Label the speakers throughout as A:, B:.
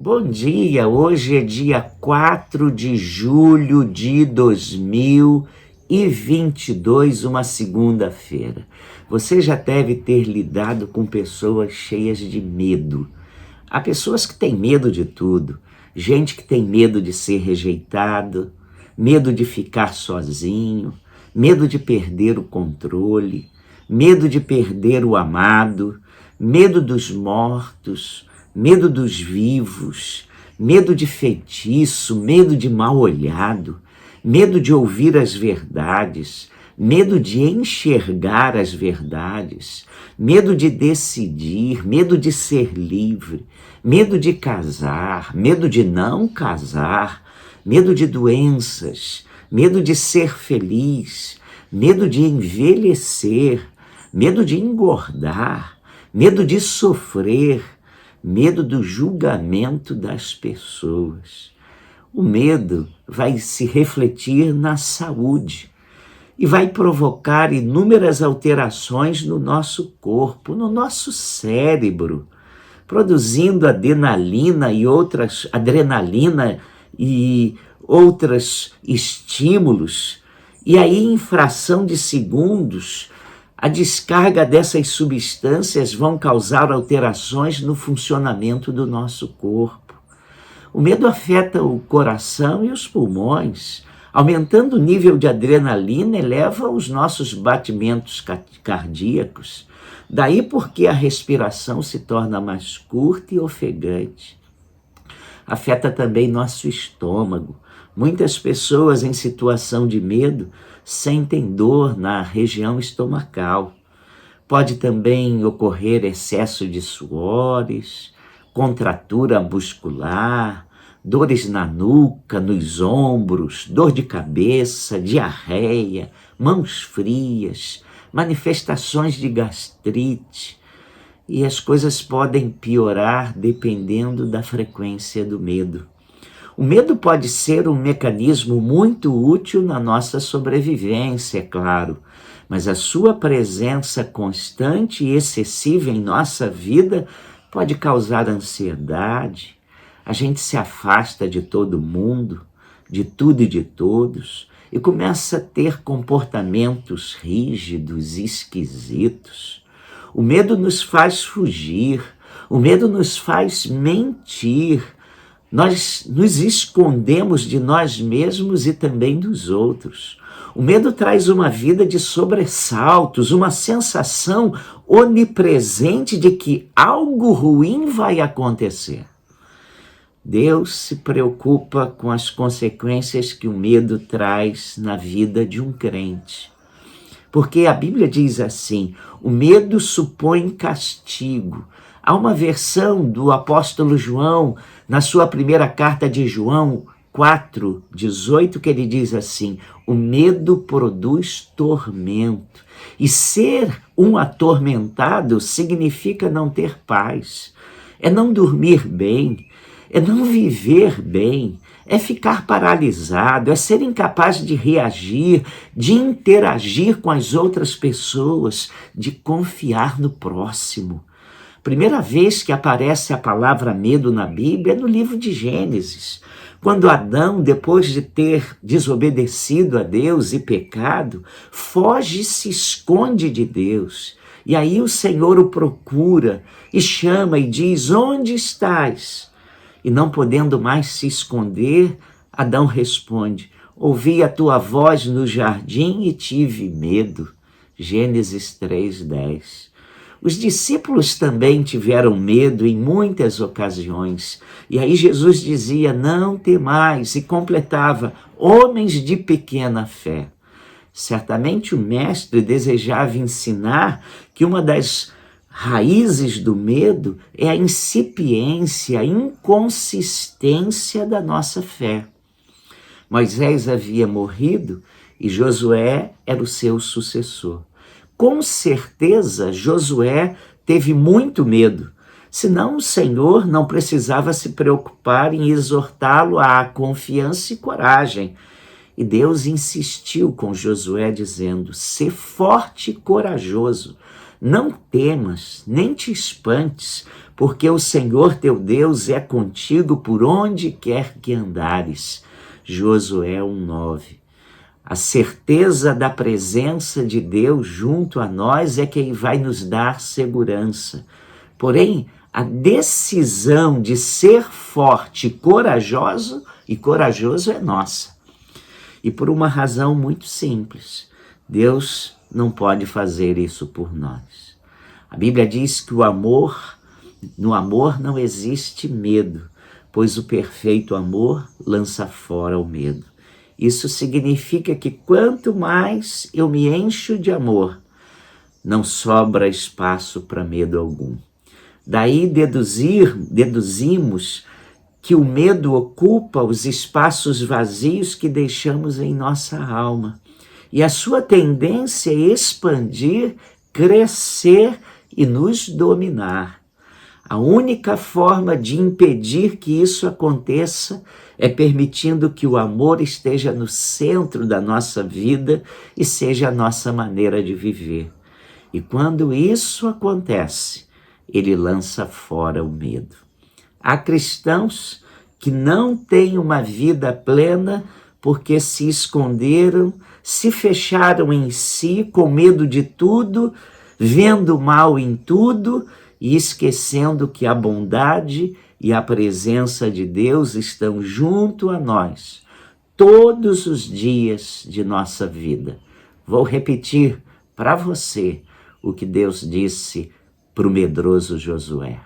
A: Bom dia, hoje é dia 4 de julho de 2022, uma segunda-feira. Você já deve ter lidado com pessoas cheias de medo. Há pessoas que têm medo de tudo, gente que tem medo de ser rejeitado, medo de ficar sozinho, medo de perder o controle, medo de perder o amado, medo dos mortos, medo dos vivos, medo de feitiço, medo de mal olhado, medo de ouvir as verdades, medo de enxergar as verdades, medo de decidir, medo de ser livre, medo de casar, medo de não casar, medo de doenças, medo de ser feliz, medo de envelhecer, medo de engordar, medo de sofrer, medo do julgamento das pessoas. O medo vai se refletir na saúde e vai provocar inúmeras alterações no nosso corpo, no nosso cérebro, produzindo adrenalina e outros estímulos. E aí, em fração de segundos, a descarga dessas substâncias vão causar alterações no funcionamento do nosso corpo. O medo afeta o coração e os pulmões, aumentando o nível de adrenalina, eleva os nossos batimentos cardíacos. Daí porque a respiração se torna mais curta e ofegante. Afeta também nosso estômago. Muitas pessoas em situação de medo sentem dor na região estomacal. Pode também ocorrer excesso de suores, contratura muscular, dores na nuca, nos ombros, dor de cabeça, diarreia, mãos frias, manifestações de gastrite. E as coisas podem piorar dependendo da frequência do medo. O medo pode ser um mecanismo muito útil na nossa sobrevivência, é claro, mas a sua presença constante e excessiva em nossa vida pode causar ansiedade. A gente se afasta de todo mundo, de tudo e de todos, e começa a ter comportamentos rígidos e esquisitos. O medo nos faz fugir, o medo nos faz mentir. Nós nos escondemos de nós mesmos e também dos outros. O medo traz uma vida de sobressaltos, uma sensação onipresente de que algo ruim vai acontecer. Deus se preocupa com as consequências que o medo traz na vida de um crente. Porque a Bíblia diz assim: o medo supõe castigo. Há uma versão do apóstolo João, na sua primeira carta de João 4:18, que ele diz assim: o medo produz tormento. E ser um atormentado significa não ter paz, é não dormir bem, é não viver bem, é ficar paralisado, é ser incapaz de reagir, de interagir com as outras pessoas, de confiar no próximo. Primeira vez que aparece a palavra medo na Bíblia é no livro de Gênesis, quando Adão, depois de ter desobedecido a Deus e pecado, foge e se esconde de Deus. E aí o Senhor o procura e chama e diz: onde estás? E não podendo mais se esconder, Adão responde: ouvi a tua voz no jardim e tive medo. Gênesis 3:10. Os discípulos também tiveram medo em muitas ocasiões. E aí Jesus dizia: não temais, e completava: homens de pequena fé. Certamente o mestre desejava ensinar que uma das raízes do medo é a incipiência, a inconsistência da nossa fé. Moisés havia morrido e Josué era o seu sucessor. Com certeza, Josué teve muito medo, senão o Senhor não precisava se preocupar em exortá-lo à confiança e coragem. E Deus insistiu com Josué dizendo: sê forte e corajoso, Não temas, nem te espantes, porque o Senhor teu Deus é contigo por onde quer que andares. Josué 1:9. A certeza da presença de Deus junto a nós é quem vai nos dar segurança. Porém, a decisão de ser forte e corajoso é nossa. E por uma razão muito simples. Deus não pode fazer isso por nós. A Bíblia diz que no amor não existe medo, pois o perfeito amor lança fora o medo. Isso significa que quanto mais eu me encho de amor, não sobra espaço para medo algum. Daí deduzimos que o medo ocupa os espaços vazios que deixamos em nossa alma. E a sua tendência é expandir, crescer e nos dominar. A única forma de impedir que isso aconteça é permitindo que o amor esteja no centro da nossa vida e seja a nossa maneira de viver. E quando isso acontece, ele lança fora o medo. Há cristãos que não têm uma vida plena porque se esconderam, se fecharam em si com medo de tudo, vendo mal em tudo e esquecendo que a bondade e a presença de Deus estão junto a nós todos os dias de nossa vida. Vou repetir para você o que Deus disse para o medroso Josué.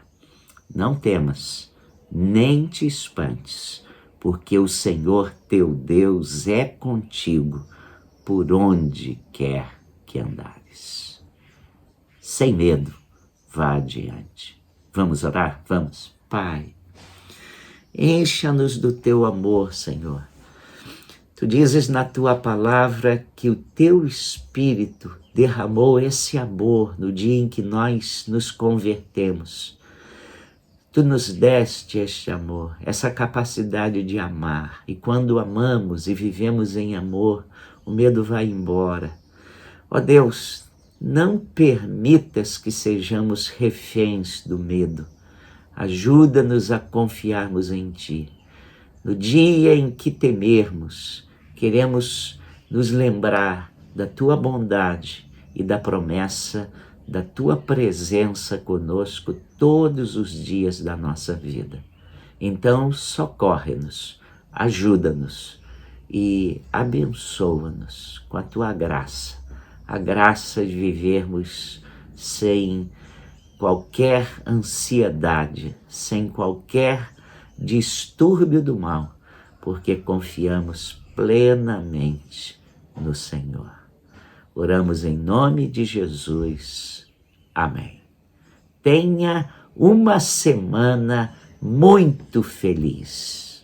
A: Não temas, nem te espantes, porque o Senhor teu Deus é contigo por onde quer que andares. Sem medo, vá adiante. Vamos orar? Vamos. Pai, encha-nos do teu amor, Senhor. Tu dizes na tua palavra que o teu Espírito derramou esse amor no dia em que nós nos convertemos. Tu nos deste este amor, essa capacidade de amar. E quando amamos e vivemos em amor, o medo vai embora. Ó Deus, não permitas que sejamos reféns do medo. Ajuda-nos a confiarmos em Ti. No dia em que temermos, queremos nos lembrar da Tua bondade e da promessa da Tua presença conosco todos os dias da nossa vida. Então, socorre-nos, ajuda-nos e abençoa-nos com a Tua graça, a graça de vivermos sem qualquer ansiedade, sem qualquer distúrbio do mal, porque confiamos plenamente no Senhor. Oramos em nome de Jesus. Amém. Tenha uma semana muito feliz.